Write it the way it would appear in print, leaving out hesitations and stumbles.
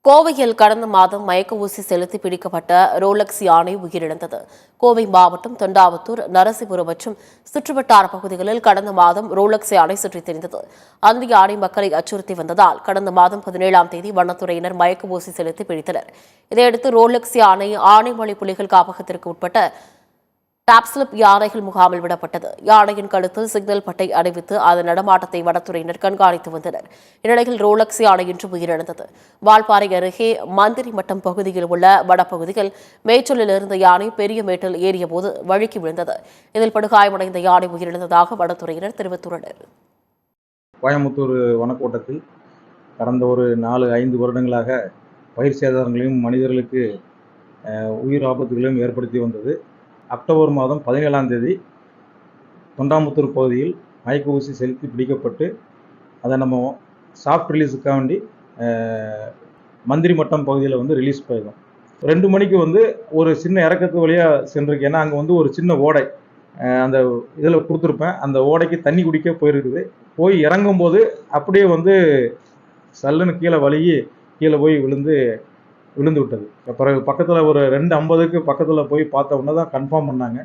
கோவையில் கடந்த மாதம் மயக்க ஊசி செலுத்தி பிடிக்கப்பட்ட ரோலக்ஸ் யானை உயிரிழந்தது. கோவை மாவட்டம் தொண்டாமுத்தூர், நரசிபுரம் மற்றும் சுற்றுவட்டார பகுதிகளில் கடந்த மாதம் ரோலக்ஸ் யானை சுற்றித் திரிந்தது. அந்த யானை மக்களை அச்சுறுத்தி வந்ததால் கடந்த மாதம் 17ஆம் தேதி வனத்துறையினர் மயக்க ஊசி செலுத்தி பிடித்தனர். இதையடுத்து ரோலக்ஸ் யானை ஆனைமலை புலிகள் காப்பகத்திற்கு உட்பட்ட டாப்ஸ்லிப் யானைகள் முகாமில் விடப்பட்டது. யானையின் கழுத்தில் சிக்னல் பட்டை அணிவித்து அதன் நடமாட்டத்தை வனத்துறையினர் கண்காணித்து வந்தனர். இந்நிலையில் ரோலக்ஸ் யானை இன்று உயிரிழந்தது. வால்பாறை அருகே மந்திரி மட்டம் பகுதியில் உள்ள வனப்பகுதியில் மேய்ச்சலில் இருந்த யானை பெரிய மேட்டில் ஏறியபோது வழுக்கி விழுந்தது. இதில் படுகாயமடைந்த யானை உயிரிழந்ததாக வனத்துறையினர் தெரிவித்துள்ளனர். கோயம்புத்தூர் வனக்கோட்டத்தில் கடந்த ஒரு 4-5 வருடங்களாக பயிர் சேதாரங்களையும் மனிதர்களுக்கு உயிர் ஆபத்துகளையும் ஏற்படுத்தி வந்தது. அக்டோபர் மாதம் 17ஆம் தேதி தொண்டாமுத்தூர் பகுதியில் மயக்க ஊசி செலுத்தி பிடிக்கப்பட்டு அதை நம்ம சாஃப்ட் ரிலீஸுக்காண்டி மந்திரி மட்டம் பகுதியில் ரிலீஸ் பண்ணிடும். 2 மணிக்கு ஒரு சின்ன இறக்கத்து வழியாக சென்றிருக்கு. ஏன்னா அங்கே ஒரு சின்ன ஓடை அந்த இதில் கொடுத்துருப்பேன். அந்த ஓடைக்கு தண்ணி குடிக்க போயிருக்குது. போய் இறங்கும்போது அப்படியே சல்லுன்னு கீழே போய் விழுந்து விட்டது. பிறகு பக்கத்தில் ஒரு 2:50க்கு பக்கத்தில் போய் பார்த்த உடனே தான் கன்ஃபார்ம் பண்ணாங்க.